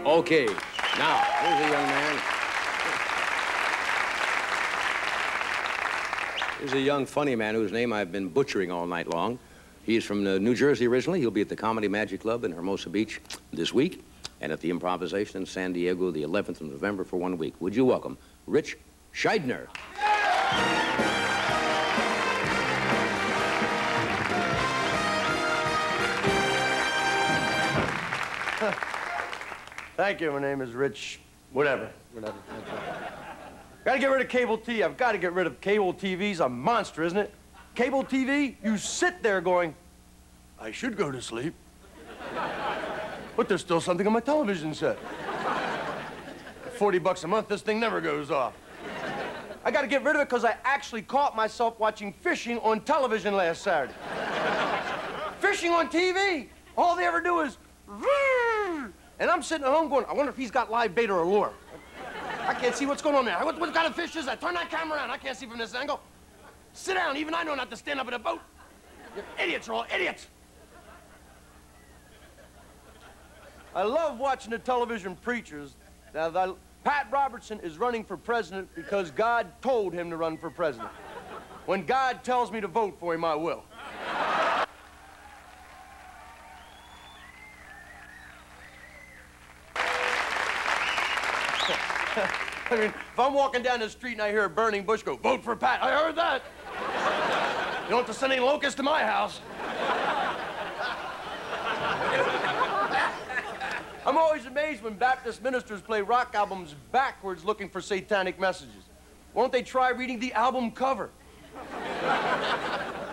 Okay, now, here's a young man. Here's a young, funny man whose name I've been butchering all night long. He's from New Jersey originally. He'll be at the Comedy Magic Club in Hermosa Beach this week, and at the Improvisation in San Diego the 11th of November for 1 week. Would you welcome Rich Scheidner? Thank you. My name is Rich. Whatever. Gotta get rid of cable TV. I've got to get rid of cable TV's a monster, isn't it? Cable TV, you sit there going, I should go to sleep. But there's still something on my television set. $40 a month, this thing never goes off. I got to get rid of it because I actually caught myself watching fishing on television last Saturday. Fishing on TV. All they ever do is, and I'm sitting at home going, I wonder if he's got live bait or a lure. I can't see what's going on there. What kind of fish is that? Turn that camera around. I can't see from this angle. Sit down. Even I know not to stand up in a boat. You idiots are all idiots. I love watching the television preachers. Now, Pat Robertson is running for president because God told him to run for president. When God tells me to vote for him, I will. I mean, if I'm walking down the street and I hear a burning bush go, vote for Pat, I heard that. You don't have to send any locusts to my house. I'm always amazed when Baptist ministers play rock albums backwards looking for satanic messages. Why don't they try reading the album cover?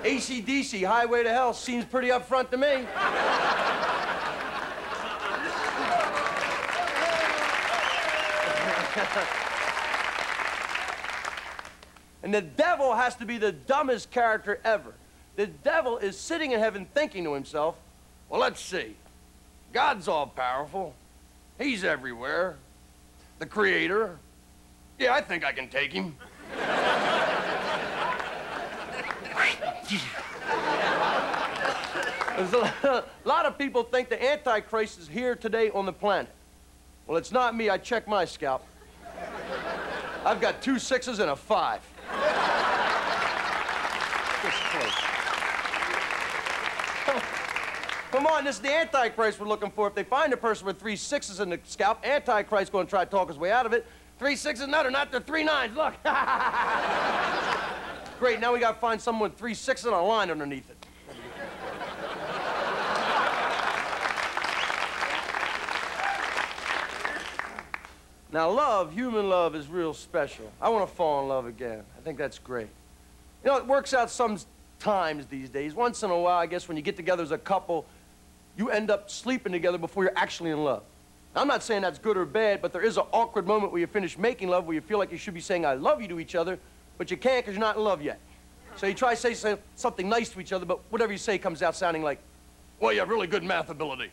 AC/DC, Highway to Hell, seems pretty upfront to me. And the devil has to be the dumbest character ever. The devil is sitting in heaven thinking to himself, well, let's see. God's all-powerful. He's everywhere. The creator. Yeah, I think I can take him. A lot of people think the Antichrist is here today on the planet. Well, it's not me. I checked my scalp. I've got 2 6s and a 5. Just close. Come on, this is the Antichrist we're looking for. If they find a person with 3 6s in the scalp, Antichrist's going to try to talk his way out of it. 3 6s, no, they're not. They're 3 9s. Look. Great, now we got to find someone with 3 6s and a line underneath it. Now, love, human love, is real special. I want to fall in love again. I think that's great. You know, it works out sometimes these days. Once in a while, I guess, when you get together as a couple, you end up sleeping together before you're actually in love. Now, I'm not saying that's good or bad, but there is an awkward moment where you finish making love where you feel like you should be saying I love you to each other, but you can't because you're not in love yet. So you try to say something nice to each other, but whatever you say comes out sounding like, well, you have really good math ability.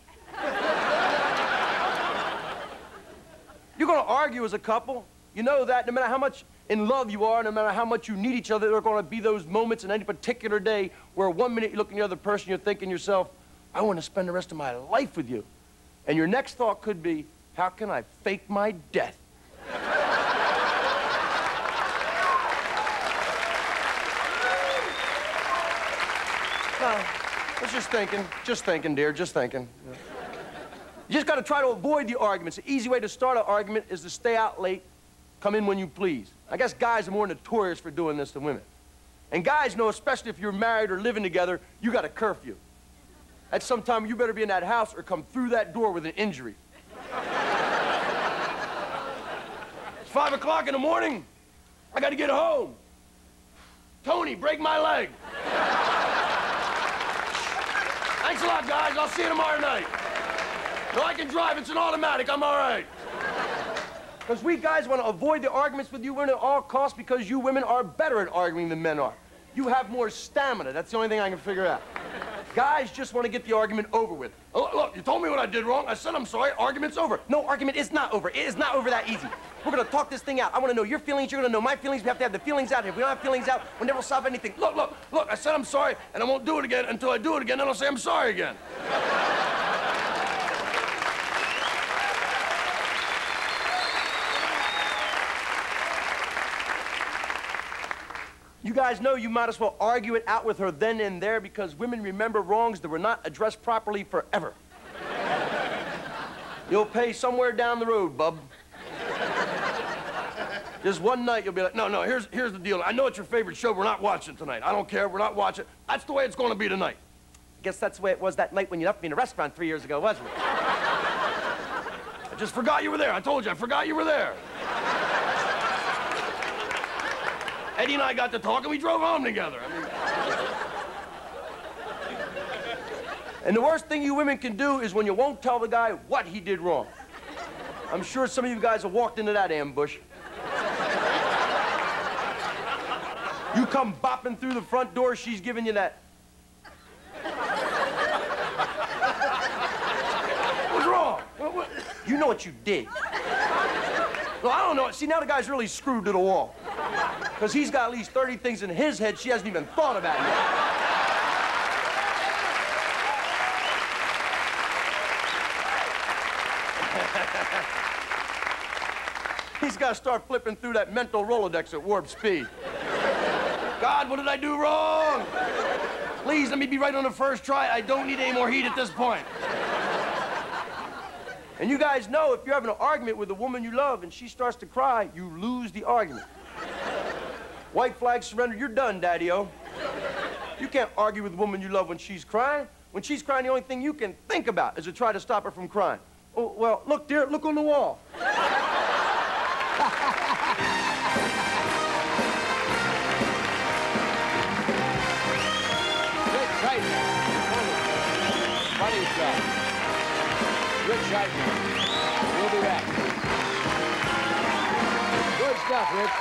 You're going to argue as a couple. You know that no matter how much in love you are, no matter how much you need each other, there are going to be those moments in any particular day where 1 minute you look at the other person, you're thinking to yourself, I want to spend the rest of my life with you. And your next thought could be, how can I fake my death? I was just thinking, dear, just thinking. You just got to try to avoid the arguments. The easy way to start an argument is to stay out late, come in when you please. I guess guys are more notorious for doing this than women. And guys know, especially if you're married or living together, you got a curfew. At some time, you better be in that house or come through that door with an injury. It's 5 o'clock in the morning. I got to get home. Tony, break my leg. Thanks a lot, guys. I'll see you tomorrow night. No, I can drive. It's an automatic. I'm all right. Because we guys want to avoid the arguments with you women at all costs because you women are better at arguing than men are. You have more stamina. That's the only thing I can figure out. Guys just want to get the argument over with. Oh, look, you told me what I did wrong. I said I'm sorry. Argument's over. No, argument is not over. It is not over that easy. We're going to talk this thing out. I want to know your feelings. You're going to know my feelings. We have to have the feelings out. If we don't have feelings out, we'll never solve anything. Look. I said I'm sorry, and I won't do it again until I do it again, then I'll say I'm sorry again. you guys know you might as well argue it out with her then and there because women remember wrongs that were not addressed properly forever. You'll pay somewhere down the road, bub. Just one night you'll be like, no, here's the deal. I know it's your favorite show. We're not watching tonight. I don't care. We're not watching. That's the way it's going to be tonight. I guess that's the way it was that night when you left me in a restaurant 3 years ago, wasn't it? I just forgot you were there. I told you, I forgot you were there. Eddie and I got to talk, and we drove home together. And the worst thing you women can do is when you won't tell the guy what he did wrong. I'm sure some of you guys have walked into that ambush. You come bopping through the front door, she's giving you that. What's wrong? What? You know what you did. Well, I don't know. See, now the guy's really screwed to the wall. Because he's got at least 30 things in his head she hasn't even thought about yet. He's got to start flipping through that mental Rolodex at warp speed. God, what did I do wrong? Please, let me be right on the first try. I don't need any more heat at this point. And you guys know if you're having an argument with a woman you love and she starts to cry, you lose the argument. White flag surrender, you're done, Daddy-O. You can't argue with a woman you love when she's crying. When she's crying, the only thing you can think about is to try to stop her from crying. Oh, well, look, dear, look on the wall. Funny stuff. Rich Scheidner. We'll be back. Good stuff, Rich.